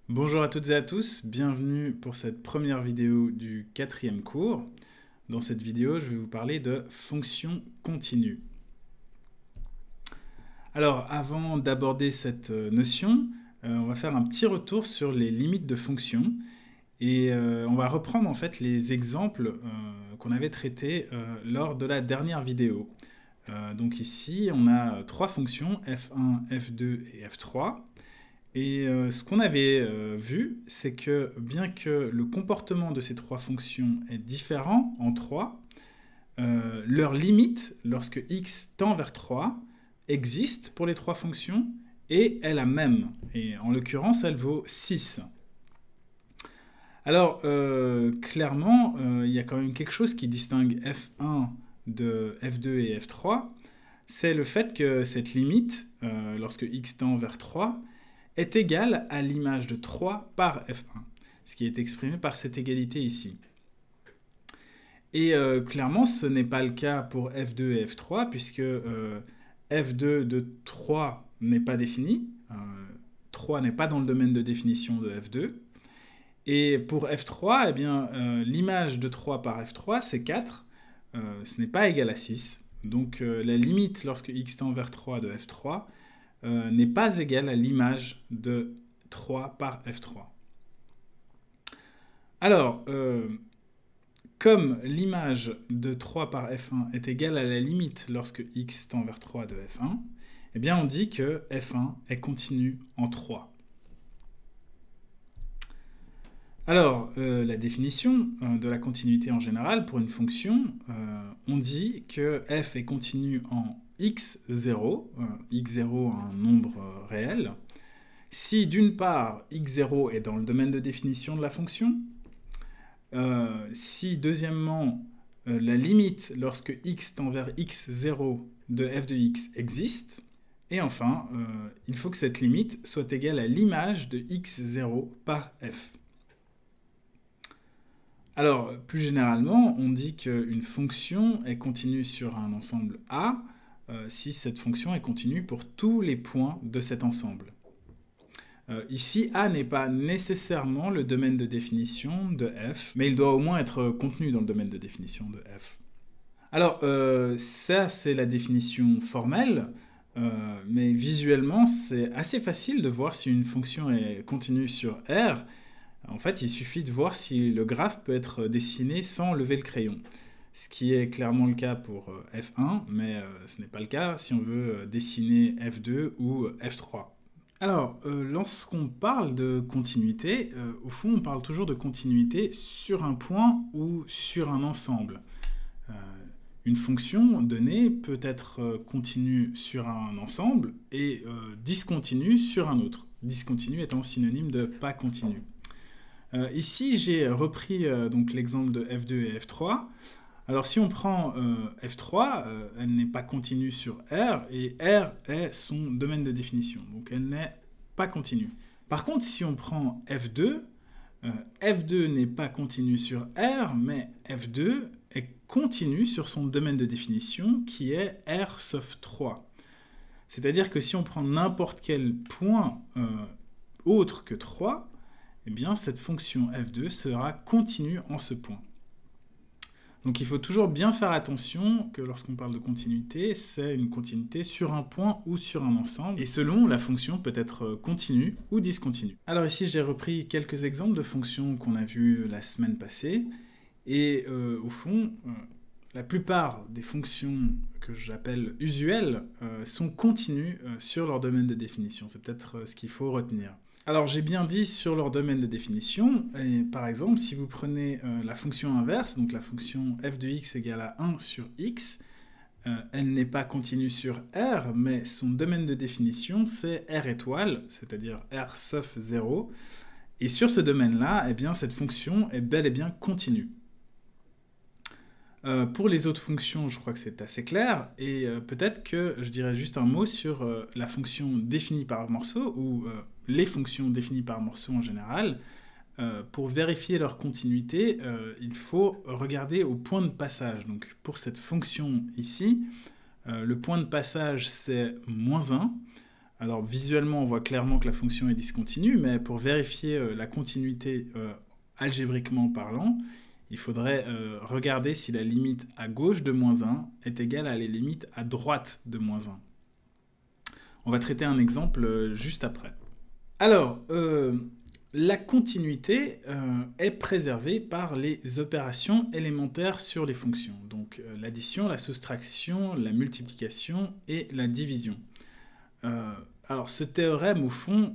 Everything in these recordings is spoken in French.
Bonjour à toutes et à tous, bienvenue pour cette première vidéo du quatrième cours. Dans cette vidéo, je vais vous parler de fonctions continues. Alors, avant d'aborder cette notion, on va faire un petit retour sur les limites de fonctions et on va reprendre en fait les exemples qu'on avait traités lors de la dernière vidéo. Donc ici, on a trois fonctions, f1, f2 et f3. Et ce qu'on avait vu, c'est que bien que le comportement de ces trois fonctions est différent en 3, leur limite, lorsque x tend vers 3, existe pour les trois fonctions et est la même. Et en l'occurrence, elle vaut 6. Alors, clairement, il y a quand même quelque chose qui distingue f1 de f2 et f3, c'est le fait que cette limite, lorsque x tend vers 3, est égale à l'image de 3 par f1, ce qui est exprimé par cette égalité ici. Et clairement, ce n'est pas le cas pour f2 et f3, puisque f2 de 3 n'est pas défini, 3 n'est pas dans le domaine de définition de f2, et pour f3, eh bien, l'image de 3 par f3, c'est 4, ce n'est pas égal à 6, donc la limite lorsque x tend vers 3 de f3 n'est pas égale à l'image de 3 par f3. Alors, comme l'image de 3 par f1 est égale à la limite lorsque x tend vers 3 de f1, eh bien on dit que f1 est continu en 3. Alors, la définition de la continuité en général pour une fonction, on dit que f est continu en x0, x0 un nombre réel, si d'une part x0 est dans le domaine de définition de la fonction, si deuxièmement la limite lorsque x tend vers x0 de f de x existe, et enfin il faut que cette limite soit égale à l'image de x0 par f. Alors, plus généralement, on dit qu'une fonction est continue sur un ensemble A si cette fonction est continue pour tous les points de cet ensemble. Ici, A n'est pas nécessairement le domaine de définition de f, mais il doit au moins être contenu dans le domaine de définition de f. Alors, ça, c'est la définition formelle, mais visuellement, c'est assez facile de voir si une fonction est continue sur R. En fait, il suffit de voir si le graphe peut être dessiné sans lever le crayon. Ce qui est clairement le cas pour F1, mais ce n'est pas le cas si on veut dessiner F2 ou F3. Alors, lorsqu'on parle de continuité, au fond, on parle toujours de continuité sur un point ou sur un ensemble. Euh, une fonction donnée peut être continue sur un ensemble et discontinue sur un autre. Discontinue étant synonyme de pas continue. Ici, j'ai repris donc l'exemple de F2 et F3. Alors, si on prend F3, elle n'est pas continue sur R, et R est son domaine de définition. Donc, elle n'est pas continue. Par contre, si on prend F2, F2 n'est pas continue sur R, mais F2 est continue sur son domaine de définition, qui est R sauf 3. C'est-à-dire que si on prend n'importe quel point autre que 3, eh bien, cette fonction f2 sera continue en ce point. Donc il faut toujours bien faire attention que lorsqu'on parle de continuité, c'est une continuité sur un point ou sur un ensemble, et selon, la fonction peut être continue ou discontinue. Alors ici, j'ai repris quelques exemples de fonctions qu'on a vues la semaine passée, et au fond, la plupart des fonctions que j'appelle usuelles sont continues sur leur domaine de définition. C'est peut-être ce qu'il faut retenir. Alors j'ai bien dit sur leur domaine de définition, et par exemple si vous prenez la fonction inverse, donc la fonction f de x égale à 1 sur x, elle n'est pas continue sur R, mais son domaine de définition c'est R étoile, c'est-à-dire R sauf 0, et sur ce domaine-là, eh bien, cette fonction est bel et bien continue. Pour les autres fonctions, je crois que c'est assez clair, et peut-être que je dirais juste un mot sur la fonction définie par morceau, ou les fonctions définies par morceau en général. Pour vérifier leur continuité, il faut regarder au point de passage. Donc pour cette fonction ici, le point de passage c'est -1, Alors visuellement, on voit clairement que la fonction est discontinue, mais pour vérifier la continuité algébriquement parlant, il faudrait regarder si la limite à gauche de moins 1 est égale à la limite à droite de moins 1. On va traiter un exemple juste après. Alors, la continuité est préservée par les opérations élémentaires sur les fonctions. Donc l'addition, la soustraction, la multiplication et la division. Alors ce théorème, au fond,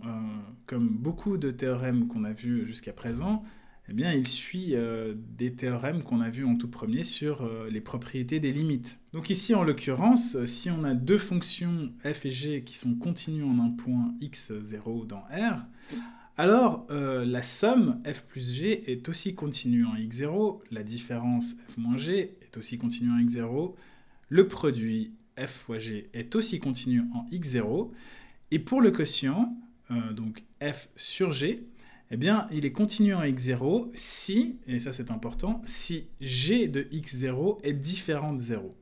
comme beaucoup de théorèmes qu'on a vus jusqu'à présent, eh bien, il suit des théorèmes qu'on a vus en tout premier sur les propriétés des limites. Donc ici, en l'occurrence, si on a deux fonctions f et g qui sont continues en un point x0 dans R, alors la somme f plus g est aussi continue en x0, la différence f moins g est aussi continue en x0, le produit f fois g est aussi continu en x0, et pour le quotient, donc f sur g, eh bien, il est continu en x0 si, et ça c'est important, si g de x0 est différent de 0.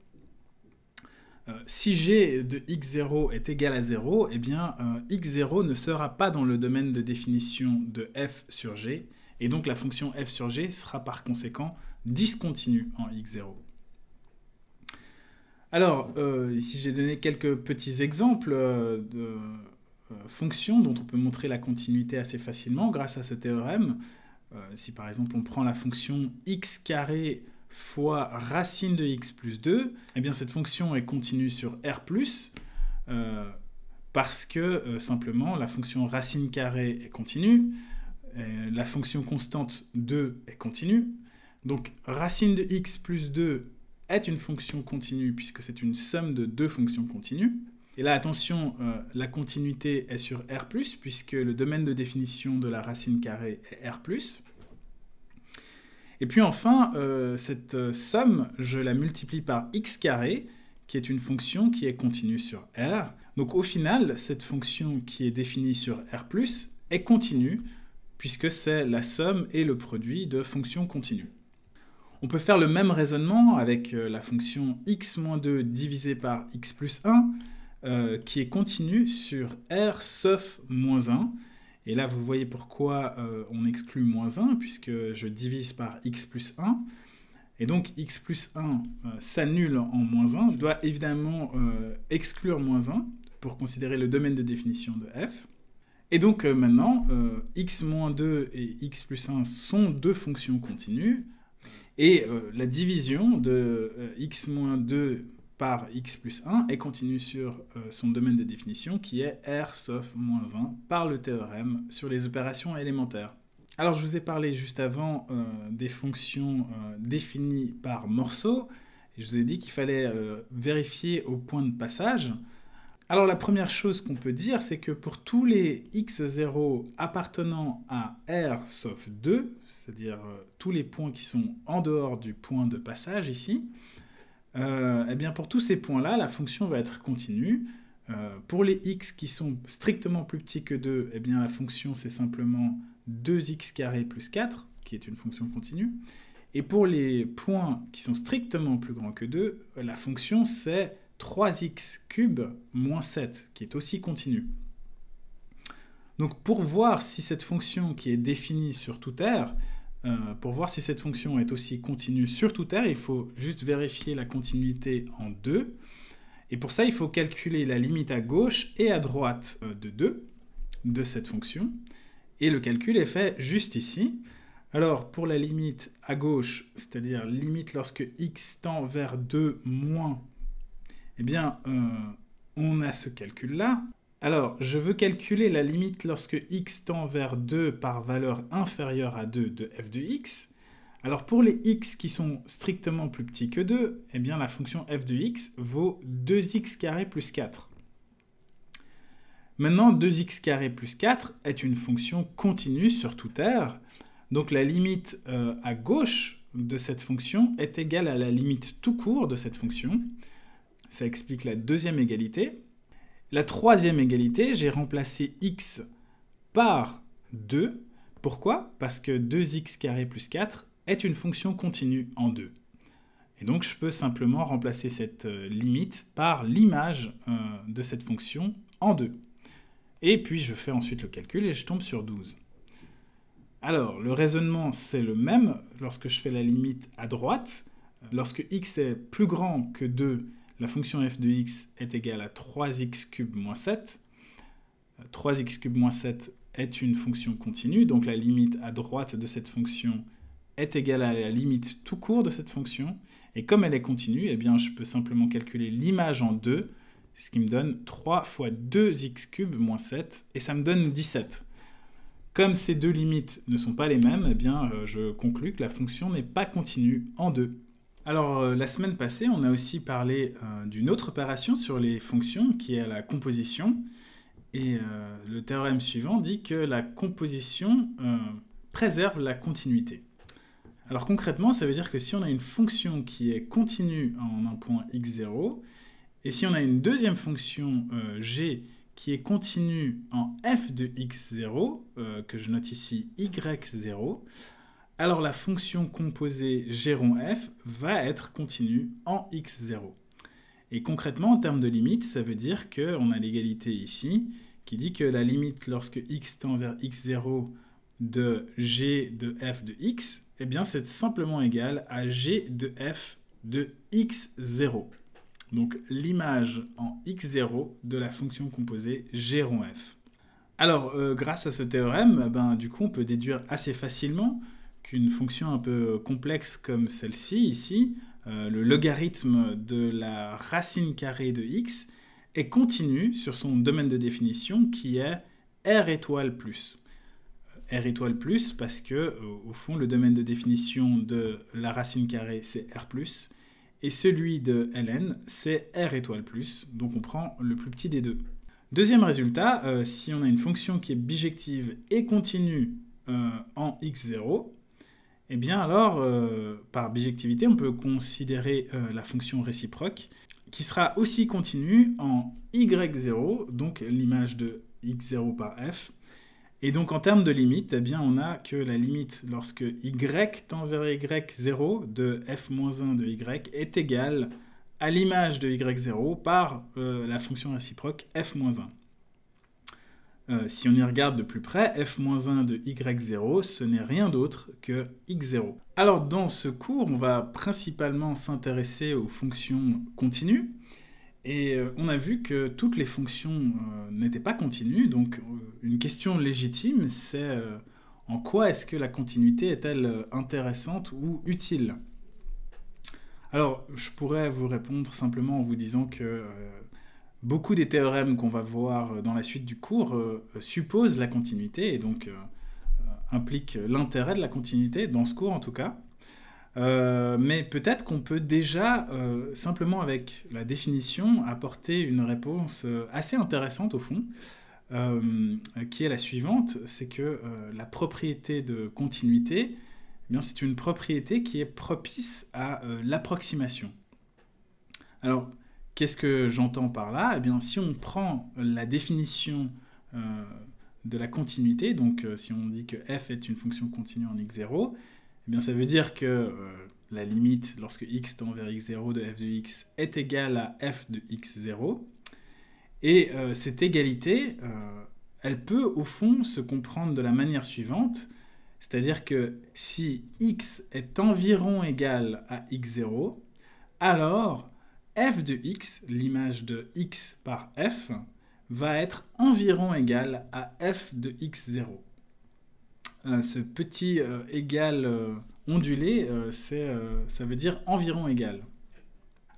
Si g de x0 est égal à 0, eh bien, x0 ne sera pas dans le domaine de définition de f sur g, et donc la fonction f sur g sera par conséquent discontinue en x0. Alors, ici j'ai donné quelques petits exemples de fonctions dont on peut montrer la continuité assez facilement grâce à ce théorème. Si par exemple on prend la fonction x carré fois racine de x plus 2, eh bien cette fonction est continue sur R+, parce que simplement la fonction racine carrée est continue, la fonction constante 2 est continue, donc racine de x plus 2 est une fonction continue puisque c'est une somme de deux fonctions continues. Et là, attention, la continuité est sur R+, puisque le domaine de définition de la racine carrée est R+. Et puis enfin, cette somme, je la multiplie par x carré, qui est une fonction qui est continue sur R. Donc au final, cette fonction qui est définie sur R+, est continue, puisque c'est la somme et le produit de fonctions continues. On peut faire le même raisonnement avec la fonction x-2 divisée par x plus 1, qui est continue sur R sauf moins 1. Et là, vous voyez pourquoi on exclut moins 1, puisque je divise par x plus 1. Et donc, x plus 1 s'annule en moins 1. Je dois évidemment exclure moins 1 pour considérer le domaine de définition de f. Et donc maintenant, x-2 et x plus 1 sont deux fonctions continues. Et la division de x-2 par x plus 1 est continue sur son domaine de définition qui est R sauf moins 1 par le théorème sur les opérations élémentaires. Alors je vous ai parlé juste avant des fonctions définies par morceaux et je vous ai dit qu'il fallait vérifier au point de passage. Alors la première chose qu'on peut dire, c'est que pour tous les x0 appartenant à R sauf 2, c'est-à-dire tous les points qui sont en dehors du point de passage ici, eh bien pour tous ces points-là, la fonction va être continue. Pour les x qui sont strictement plus petits que 2, eh bien la fonction c'est simplement 2x carré plus 4, qui est une fonction continue. Et pour les points qui sont strictement plus grands que 2, la fonction c'est 3x cube moins 7, qui est aussi continue. Donc pour voir si cette fonction qui est définie sur tout R, pour voir si cette fonction est aussi continue sur tout R, il faut juste vérifier la continuité en 2. Et pour ça, il faut calculer la limite à gauche et à droite de 2 de cette fonction. Et le calcul est fait juste ici. Alors, pour la limite à gauche, c'est-à-dire limite lorsque x tend vers 2 moins, eh bien, on a ce calcul-là. Alors, je veux calculer la limite lorsque x tend vers 2 par valeur inférieure à 2 de f de x. Alors, pour les x qui sont strictement plus petits que 2, eh bien, la fonction f de x vaut 2x carré plus 4. Maintenant, 2x carré plus 4 est une fonction continue sur tout R. Donc, la limite à gauche de cette fonction est égale à la limite tout court de cette fonction. Ça explique la deuxième égalité. La troisième égalité, j'ai remplacé x par 2. Pourquoi? Parce que 2x carré plus 4 est une fonction continue en 2. Et donc, je peux simplement remplacer cette limite par l'image de cette fonction en 2. Et puis je fais ensuite le calcul et je tombe sur 12. Alors, le raisonnement, c'est le même lorsque je fais la limite à droite. Lorsque x est plus grand que 2, la fonction f de x est égale à 3x³ moins 7. 3x³ moins 7 est une fonction continue, donc la limite à droite de cette fonction est égale à la limite tout court de cette fonction. Et comme elle est continue, eh bien, je peux simplement calculer l'image en 2, ce qui me donne 3 fois 2x³ moins 7, et ça me donne 17. Comme ces deux limites ne sont pas les mêmes, eh bien, je conclus que la fonction n'est pas continue en 2. Alors, la semaine passée, on a aussi parlé d'une autre opération sur les fonctions, qui est la composition. Et le théorème suivant dit que la composition préserve la continuité. Alors concrètement, ça veut dire que si on a une fonction qui est continue en un point x0, et si on a une deuxième fonction g qui est continue en f de x0, que je note ici y0, alors la fonction composée g rond f va être continue en x0. Et concrètement, en termes de limite, ça veut dire qu'on a l'égalité ici, qui dit que la limite lorsque x tend vers x0 de g de f de x, eh bien c'est simplement égal à g de f de x0. Donc l'image en x0 de la fonction composée g rond f. Alors, grâce à ce théorème, du coup, on peut déduire assez facilement qu'une fonction un peu complexe comme celle-ci, ici, le logarithme de la racine carrée de x, est continue sur son domaine de définition qui est R étoile plus. R étoile plus parce que, au fond, le domaine de définition de la racine carrée, c'est R plus, et celui de Ln, c'est R étoile plus, donc on prend le plus petit des deux. Deuxième résultat, si on a une fonction qui est bijective et continue en x0, eh bien alors, par bijectivité, on peut considérer la fonction réciproque, qui sera aussi continue en y0, donc l'image de x0 par f. Et donc en termes de limite, eh bien, on a que la limite lorsque y tend vers y0 de f-1 de y est égale à l'image de y0 par la fonction réciproque f-1. Si on y regarde de plus près, f-1 de y0, ce n'est rien d'autre que x0. Alors dans ce cours, on va principalement s'intéresser aux fonctions continues. Et on a vu que toutes les fonctions n'étaient pas continues. Donc une question légitime, c'est en quoi est-ce que la continuité est-elle intéressante ou utile? Alors je pourrais vous répondre simplement en vous disant que beaucoup des théorèmes qu'on va voir dans la suite du cours supposent la continuité et donc impliquent l'intérêt de la continuité, dans ce cours en tout cas. Mais peut-être qu'on peut déjà, simplement avec la définition, apporter une réponse assez intéressante au fond, qui est la suivante, c'est que la propriété de continuité, eh bien, c'est une propriété qui est propice à l'approximation. Alors, qu'est-ce que j'entends par là? Eh bien, si on prend la définition de la continuité, donc si on dit que f est une fonction continue en x0, eh bien, ça veut dire que la limite lorsque x tend vers x0 de f de x est égale à f de x0. Et cette égalité, elle peut au fond se comprendre de la manière suivante, c'est-à-dire que si x est environ égal à x0, alors f de x, l'image de x par f, va être environ égal à f de x0. Ce petit égal ondulé, ça veut dire environ égal.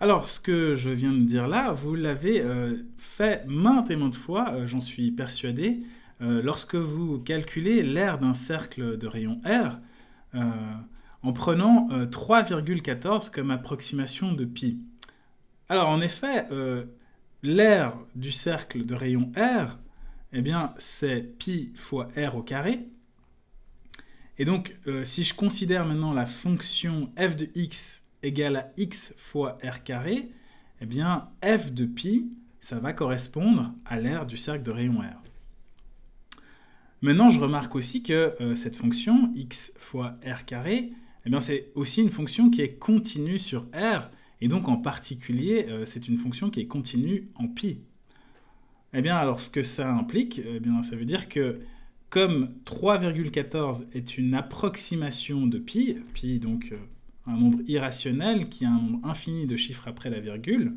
Alors, ce que je viens de dire là, vous l'avez fait maintes et maintes fois, j'en suis persuadé, lorsque vous calculez l'aire d'un cercle de rayon R, en prenant 3,14 comme approximation de pi. Alors, en effet, l'aire du cercle de rayon R, eh bien, c'est pi fois R au carré. Et donc, si je considère maintenant la fonction f de x égale à x fois r carré, eh bien, f de pi, ça va correspondre à l'aire du cercle de rayon R. Maintenant, je remarque aussi que cette fonction, x fois r carré, eh bien, c'est aussi une fonction qui est continue sur R, et donc en particulier, c'est une fonction qui est continue en pi. Eh bien, alors ce que ça implique, eh bien, ça veut dire que comme 3,14 est une approximation de pi, pi donc un nombre irrationnel qui a un nombre infini de chiffres après la virgule,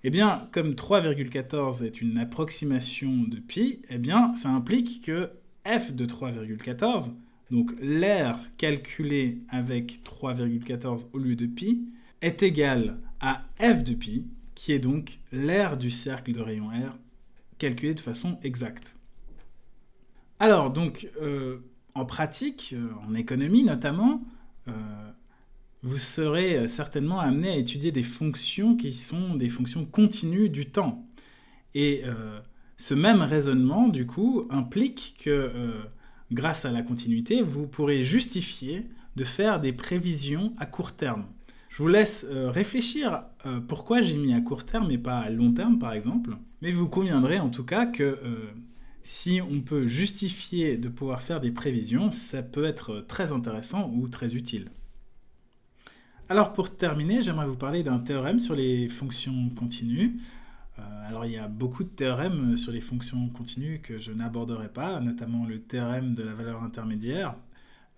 eh bien, comme 3,14 est une approximation de pi, eh bien, ça implique que f de 3,14, donc l'aire calculée avec 3,14 au lieu de pi, est égal à f de pi, qui est donc l'aire du cercle de rayon R, calculé de façon exacte. Alors, donc, en pratique, en économie notamment, vous serez certainement amené à étudier des fonctions qui sont des fonctions continues du temps. Et ce même raisonnement, du coup, implique que, grâce à la continuité, vous pourrez justifier de faire des prévisions à court terme. Je vous laisse réfléchir pourquoi j'ai mis à court terme et pas à long terme, par exemple. Mais vous conviendrez en tout cas que si on peut justifier de pouvoir faire des prévisions, ça peut être très intéressant ou très utile. Alors pour terminer, j'aimerais vous parler d'un théorème sur les fonctions continues. Alors il y a beaucoup de théorèmes sur les fonctions continues que je n'aborderai pas, notamment le théorème de la valeur intermédiaire.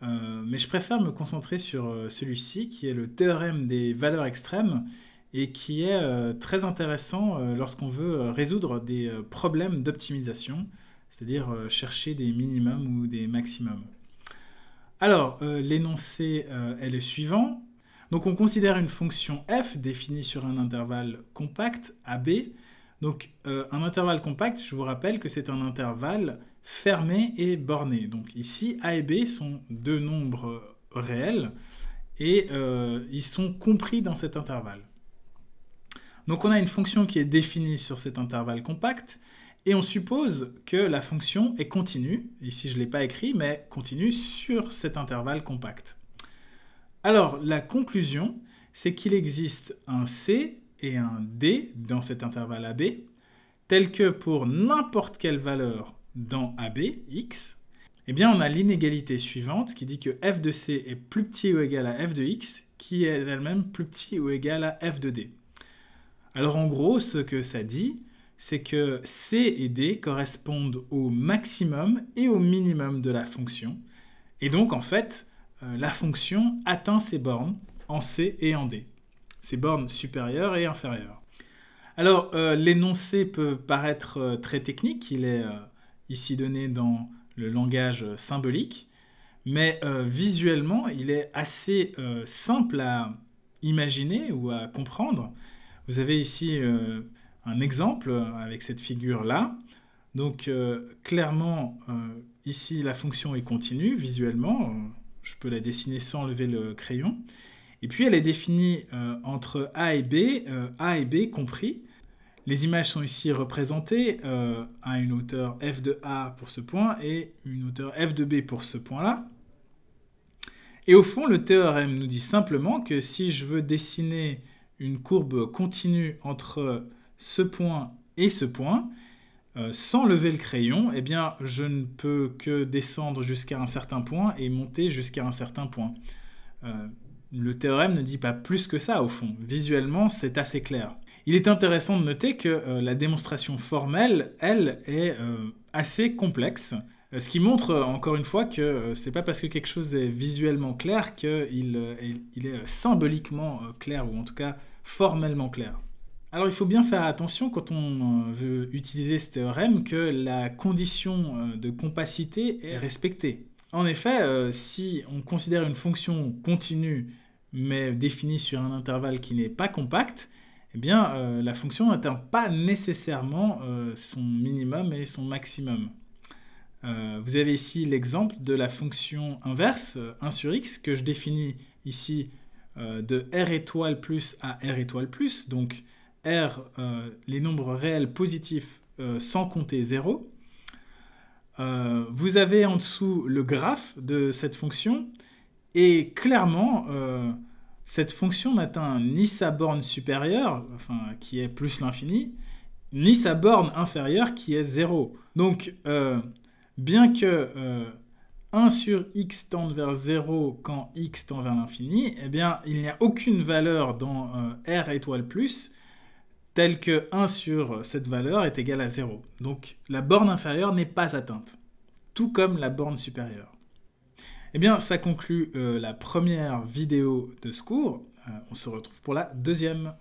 Mais je préfère me concentrer sur celui-ci, qui est le théorème des valeurs extrêmes, et qui est très intéressant lorsqu'on veut résoudre des problèmes d'optimisation, c'est-à-dire chercher des minimums ou des maximums. Alors, l'énoncé est le suivant. Donc on considère une fonction f définie sur un intervalle compact AB. Donc un intervalle compact, je vous rappelle que c'est un intervalle fermé et borné. Donc ici, A et B sont deux nombres réels et ils sont compris dans cet intervalle. Donc on a une fonction qui est définie sur cet intervalle compact et on suppose que la fonction est continue. Ici je ne l'ai pas écrit, mais continue sur cet intervalle compact. Alors, la conclusion, c'est qu'il existe un C et un D dans cet intervalle AB, tel que pour n'importe quelle valeur dans AB, x, eh bien on a l'inégalité suivante qui dit que f de C est plus petit ou égal à f de x, qui est elle-même plus petit ou égal à f de D. Alors en gros, ce que ça dit, c'est que C et D correspondent au maximum et au minimum de la fonction, et donc en fait, la fonction atteint ses bornes en C et en D, ses bornes supérieures et inférieures. Alors, l'énoncé peut paraître très technique, il est ici donné dans le langage symbolique, mais visuellement, il est assez simple à imaginer ou à comprendre. Vous avez ici un exemple avec cette figure-là. Donc, clairement, ici, la fonction est continue visuellement. Je peux la dessiner sans lever le crayon. Et puis elle est définie entre A et B compris. Les images sont ici représentées à une hauteur f de A pour ce point et une hauteur f de B pour ce point-là. Et au fond, le théorème nous dit simplement que si je veux dessiner une courbe continue entre ce point et ce point, sans lever le crayon, eh bien, je ne peux que descendre jusqu'à un certain point et monter jusqu'à un certain point. Le théorème ne dit pas plus que ça, au fond. Visuellement, c'est assez clair. Il est intéressant de noter que la démonstration formelle, elle, est assez complexe, ce qui montre, encore une fois, que c'est pas parce que quelque chose est visuellement clair qu'il est symboliquement clair, ou en tout cas formellement clair. Alors il faut bien faire attention quand on veut utiliser ce théorème que la condition de compacité est respectée. En effet, si on considère une fonction continue mais définie sur un intervalle qui n'est pas compact, eh bien la fonction n'atteint pas nécessairement son minimum et son maximum. Vous avez ici l'exemple de la fonction inverse, 1 sur x, que je définis ici de r étoile plus à r étoile plus, donc R, les nombres réels positifs sans compter 0. Vous avez en dessous le graphe de cette fonction, et clairement, cette fonction n'atteint ni sa borne supérieure, enfin, qui est plus l'infini, ni sa borne inférieure, qui est 0. Donc, bien que 1 sur x tende vers 0 quand x tend vers l'infini, eh bien, il n'y a aucune valeur dans R étoile plus tel que 1 sur cette valeur est égal à 0. Donc la borne inférieure n'est pas atteinte, tout comme la borne supérieure. Eh bien, ça conclut la première vidéo de ce cours. On se retrouve pour la deuxième.